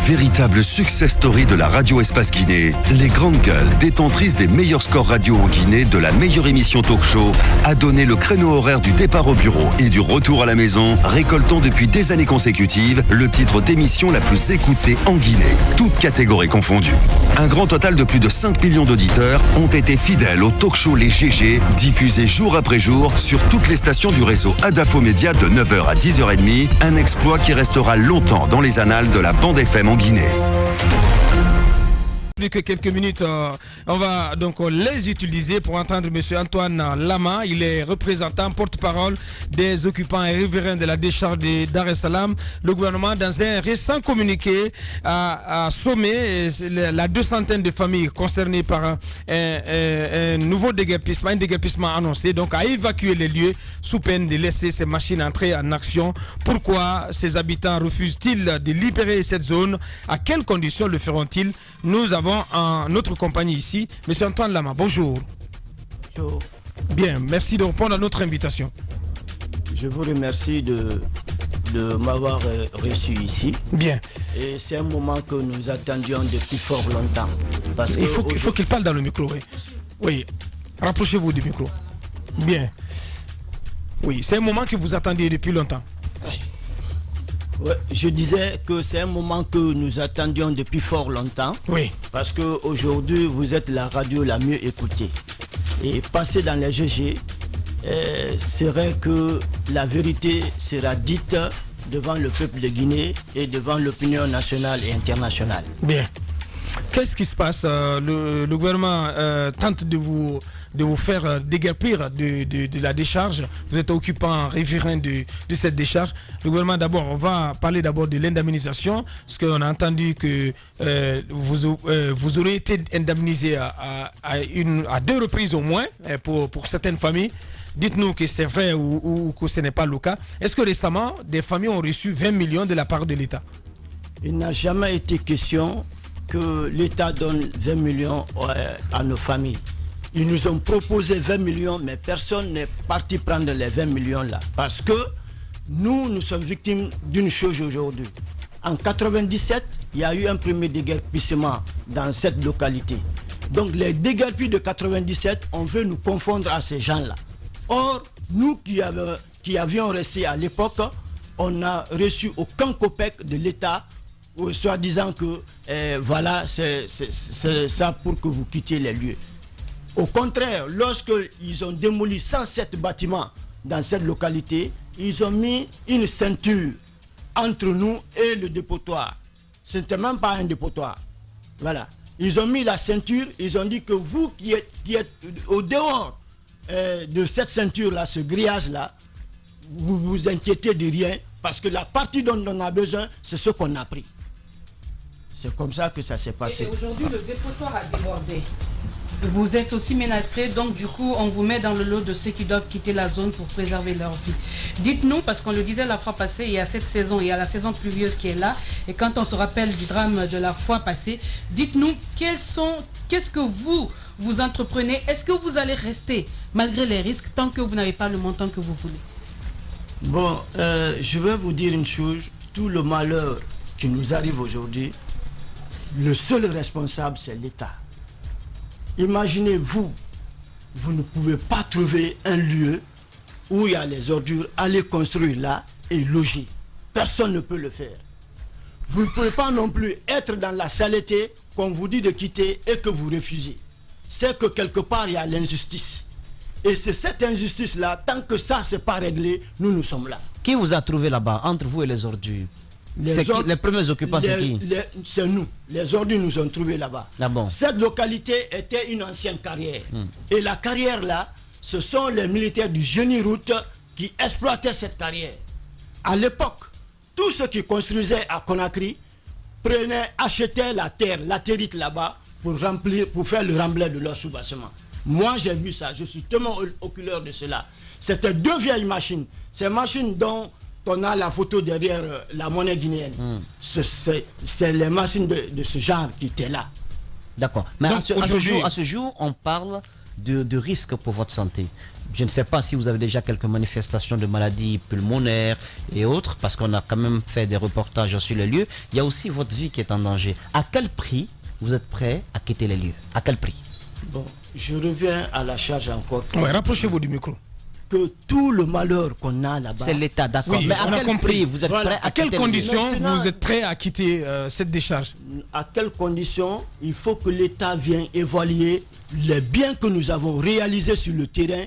Véritable success story de la radio Espace Guinée, les grandes gueules, détentrices des meilleurs scores radio en Guinée, de la meilleure émission talk show, a donné le créneau horaire du départ au bureau et du retour à la maison, récoltant depuis des années consécutives le titre d'émission la plus écoutée en Guinée, toutes catégories confondues. Un grand total de plus de 5 millions d'auditeurs ont été fidèles au talk show Les GG, diffusé jour après jour sur toutes les stations du réseau Adafo Média de 9h à 10h30, un exploit qui restera longtemps dans les annales de la bande FM en Guinée. Plus que quelques minutes, on va donc les utiliser pour entendre M. Antoine Lama. Il est représentant, porte-parole des occupants et riverains de la décharge de Dar es Salaam. Le gouvernement, dans un récent communiqué, a sommé la 200aine de familles concernées par un nouveau déguerpissement, un déguerpissement annoncé, donc à évacuer les lieux sous peine de laisser ces machines entrer en action. Pourquoi ces habitants refusent-ils de libérer cette zone? À quelles conditions le feront-ils? Nous avons en notre compagnie ici, M. Antoine Lama. Bonjour. Bonjour. Bien, merci de répondre à notre invitation. Je vous remercie de m'avoir reçu ici. Bien. Et c'est un moment que nous attendions depuis fort longtemps. Parce il faut qu'il parle dans le micro, oui. Oui, rapprochez-vous du micro. Bien. Oui, c'est un moment que vous attendiez depuis longtemps. Ouais, je disais que c'est un moment que nous attendions depuis fort longtemps. Oui. Parce qu'aujourd'hui, vous êtes la radio la mieux écoutée. Et passer dans les GG serait que la vérité sera dite devant le peuple de Guinée et devant l'opinion nationale et internationale. Bien. Qu'est-ce qui se passe? Le gouvernement tente de vous faire déguerpir de la décharge. Vous êtes occupant riverain de cette décharge. Le gouvernement, d'abord, on va parler d'abord de l'indemnisation, parce qu'on a entendu que vous aurez été indemnisé à 2 reprises au moins pour certaines familles. Dites-nous que c'est vrai ou que ce n'est pas le cas. Est-ce que récemment, des familles ont reçu 20 millions de la part de l'État? Il n'a jamais été question que l'État donne 20 millions à nos familles. Ils nous ont proposé 20 millions, mais personne n'est parti prendre les 20 millions là. Parce que nous sommes victimes d'une chose aujourd'hui. En 97, il y a eu un premier déguerpissement dans cette localité. Donc les déguerpis de 97, on veut nous confondre à ces gens-là. Or, nous qui avions resté à l'époque, on n'a reçu aucun copec de l'État, soit disant que voilà, c'est ça pour que vous quittiez les lieux. Au contraire, lorsqu'ils ont démoli 107 bâtiments dans cette localité, ils ont mis une ceinture entre nous et le dépotoir. Ce n'était même pas un dépotoir. Voilà. Ils ont mis la ceinture, ils ont dit que vous qui êtes au dehors de cette ceinture-là, ce grillage-là, vous vous inquiétez de rien, parce que la partie dont on a besoin, c'est ce qu'on a pris. C'est comme ça que ça s'est passé. Et aujourd'hui, le dépotoir a débordé. Vous êtes aussi menacé, donc du coup, on vous met dans le lot de ceux qui doivent quitter la zone pour préserver leur vie. Dites-nous, parce qu'on le disait la fois passée, il y a cette saison, il y a la saison pluvieuse qui est là, et quand on se rappelle du drame de la fois passée, dites-nous qu'est-ce que vous entreprenez? Est-ce que vous allez rester malgré les risques tant que vous n'avez pas le montant que vous voulez? Bon, je vais vous dire une chose, tout le malheur qui nous arrive aujourd'hui, le seul responsable, c'est l'État. Imaginez-vous, vous ne pouvez pas trouver un lieu où il y a les ordures, aller construire là et loger. Personne ne peut le faire. Vous ne pouvez pas non plus être dans la saleté qu'on vous dit de quitter et que vous refusez. C'est que quelque part, il y a l'injustice. Et c'est cette injustice-là, tant que ça, c'est pas réglé, nous sommes là. Qui vous a trouvé là-bas, entre vous et les ordures? Les premiers occupants, c'est qui? C'est nous. Les ordures nous ont trouvés là-bas. Ah bon? Cette localité était une ancienne carrière. Et la carrière là, ce sont les militaires du génie route qui exploitaient cette carrière. À l'époque, tous ceux qui construisaient à Conakry achetaient la terre, latérite là-bas pour faire le remblai de leur sous-bassement. Moi j'ai vu ça, je suis tellement oculaire de cela. C'était 2 vieilles machines. Ces machines dont on a la photo derrière la monnaie guinéenne. C'est les machines de ce genre qui étaient là. D'accord. Mais à ce jour, on parle de risques pour votre santé. Je ne sais pas si vous avez déjà quelques manifestations de maladies pulmonaires et autres, parce qu'on a quand même fait des reportages sur les lieux. Il y a aussi votre vie qui est en danger. À quel prix vous êtes prêt à quitter les lieux? À quel prix? Bon, je reviens à la charge encore. Ouais, rapprochez-vous du micro. Que tout le malheur qu'on a là-bas... C'est l'État, d'accord. Oui, mais on à a quel compris. prix vous êtes prêt à quelles quitter les lieux? conditions Maintenant, vous êtes prêt à quitter cette décharge? À quelles conditions? Il faut que l'État vienne évaluer les biens que nous avons réalisés sur le terrain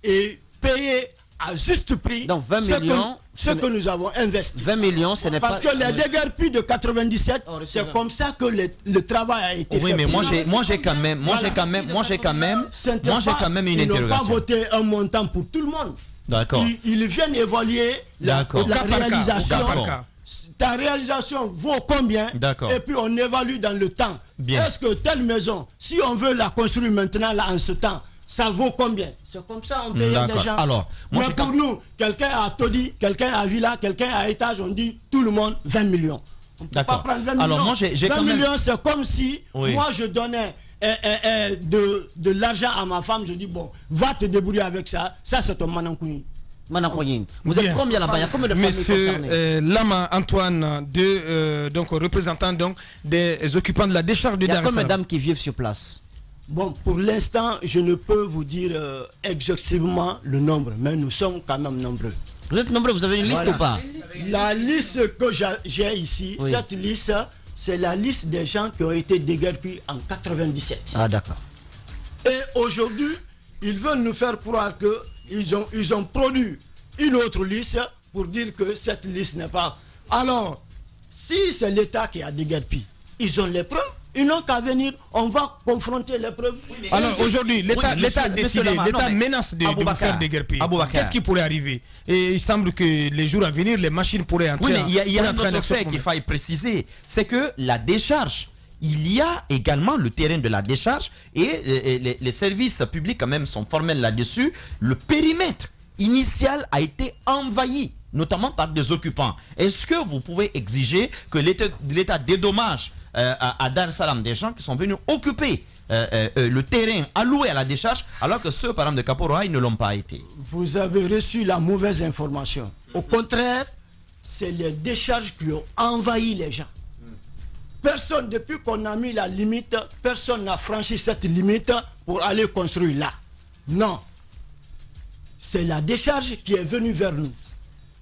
et payer à juste prix donc 20 millions, ce que nous avons investi. 20 millions, ce n'est pas... Parce que les déguerpis de 97, c'est comme ça que le travail a été fait. Oui, mais moi j'ai quand même une Ils n'ont pas interrogation. voté un montant pour tout le monde. D'accord. Ils viennent évaluer la réalisation. Ta réalisation vaut combien? D'accord. Et puis on évalue dans le temps. Bien. Est-ce que telle maison, si on veut la construire maintenant, là, en ce temps, ça vaut combien? C'est comme ça on paye les gens. Alors, moi, mais pour nous, quelqu'un a Todi, quelqu'un a Villa, quelqu'un a étage, on dit tout le monde 20 millions. On ne peut pas prendre 20 millions. Alors, moi, j'ai 20 quand même... millions, c'est comme si Oui. moi je donnais de l'argent à ma femme, je dis bon, va te débrouiller avec ça, ça c'est ton manankoui. Vous êtes combien là-bas? Il y a combien de familles concernées? Monsieur Lama Antoine, donc représentant donc des occupants de la décharge de Il y a Dar es combien de Salaam. dames qui vivent sur place? Bon, pour l'instant, je ne peux vous dire exactement le nombre, mais nous sommes quand même nombreux. Vous êtes nombreux, vous avez une liste ou pas? La liste que j'ai ici, Oui. cette liste, c'est la liste des gens qui ont été déguerpis en 97. Ah d'accord. Et aujourd'hui, ils veulent nous faire croire qu'ils ont produit une autre liste pour dire que cette liste n'est pas... Alors, si c'est l'État qui a déguerpi, ils ont les preuves. Ils n'ont qu'à venir, on va confronter les preuves. Alors aujourd'hui, l'État a décidé, l'État menace de vous faire déguerpir. Qu'est-ce qui pourrait arriver? Et il semble que les jours à venir, les machines pourraient entrer. Oui, mais il y a un autre fait qu'il faille préciser, c'est que la décharge, il y a également le terrain de la décharge et les services publics quand même sont formels là-dessus. Le périmètre initial a été envahi, notamment par des occupants. Est-ce que vous pouvez exiger que l'État dédommage à Dar es Salaam des gens qui sont venus occuper le terrain alloué à la décharge, alors que ceux, par exemple, de Kaporoa, ne l'ont pas été? Vous avez reçu la mauvaise information. Au contraire, c'est les décharges qui ont envahi les gens. Personne, depuis qu'on a mis la limite, personne n'a franchi cette limite pour aller construire là. Non. C'est la décharge qui est venue vers nous.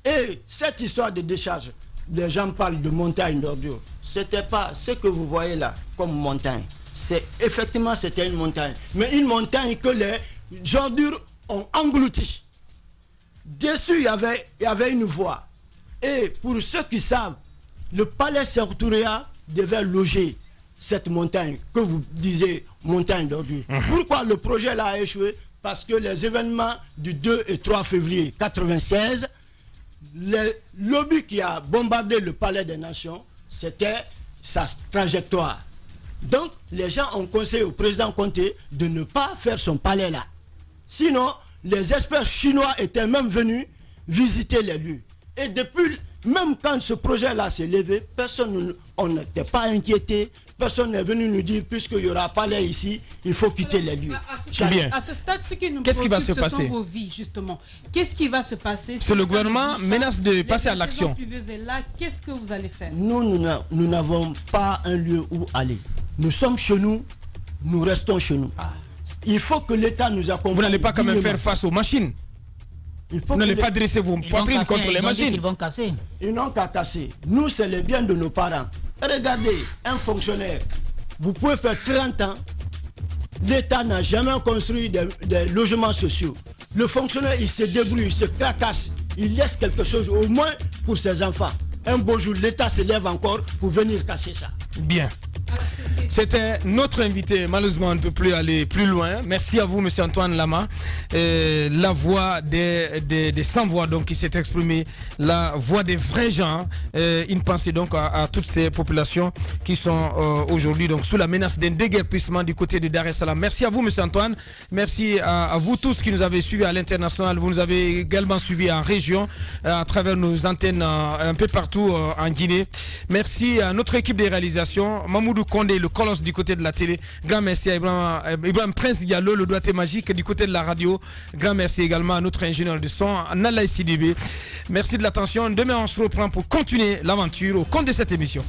Et cette histoire de décharge, les gens parlent de montagne d'ordures. C'était pas ce que vous voyez là comme montagne. Effectivement, c'était une montagne. Mais une montagne que les ordures ont englouti. Dessus, il y avait une voie. Et pour ceux qui savent, le palais Sertouria devait loger cette montagne que vous disiez montagne d'ordures. Pourquoi le projet là a échoué? Parce que les événements du 2 et 3 février 1996, le lobby qui a bombardé le palais des Nations, c'était sa trajectoire. Donc, les gens ont conseillé au président Conté de ne pas faire son palais là. Sinon, les experts chinois étaient même venus visiter les lieux. Et depuis, même quand ce projet-là s'est levé, on n'était pas inquiété. Personne n'est venu nous dire, puisqu'il y aura palais ici, il faut quitter les lieux. À ce stade, ce qui nous Qu'est-ce qui va se passer? Ce sont vos vies, justement. Qu'est-ce qui va se passer? Si le gouvernement menace de passer à l'action. Qu'est-ce que vous allez faire? Nous n'avons pas un lieu où aller. Nous sommes chez nous, nous restons chez nous. Il faut que l'État nous accompagne. Vous n'allez pas quand même faire face aux machines. Vous n'allez pas dresser vos poitrines contre les machines. Ils vont casser. Ils n'ont qu'à casser. Nous, c'est le bien de nos parents. Regardez, un fonctionnaire, vous pouvez faire 30 ans, l'État n'a jamais construit des logements sociaux. Le fonctionnaire, il se débrouille, il se cracasse, il laisse quelque chose au moins pour ses enfants. Un beau jour, l'État se lève encore pour venir casser ça. Bien. C'était notre invité. Malheureusement, on ne peut plus aller plus loin. Merci à vous, monsieur Antoine Lama. La voix des sans-voix donc, qui s'est exprimée, la voix des vrais gens. Une pensée donc à toutes ces populations qui sont aujourd'hui donc sous la menace d'un déguerpissement du côté de Dar es Salaam. Merci à vous, monsieur Antoine. Merci à vous tous qui nous avez suivis à l'international. Vous nous avez également suivis en région, à travers nos antennes un peu partout en Guinée. Merci à notre équipe de réalisation, Mamoudou Kondé, le colosse du côté de la télé. Grand merci à Ibrahim Prince Diallo, le doigté magique du côté de la radio. Grand merci également à notre ingénieur de son, Nalaï Sidibé. Merci de l'attention. Demain, on se reprend pour continuer l'aventure au compte de cette émission.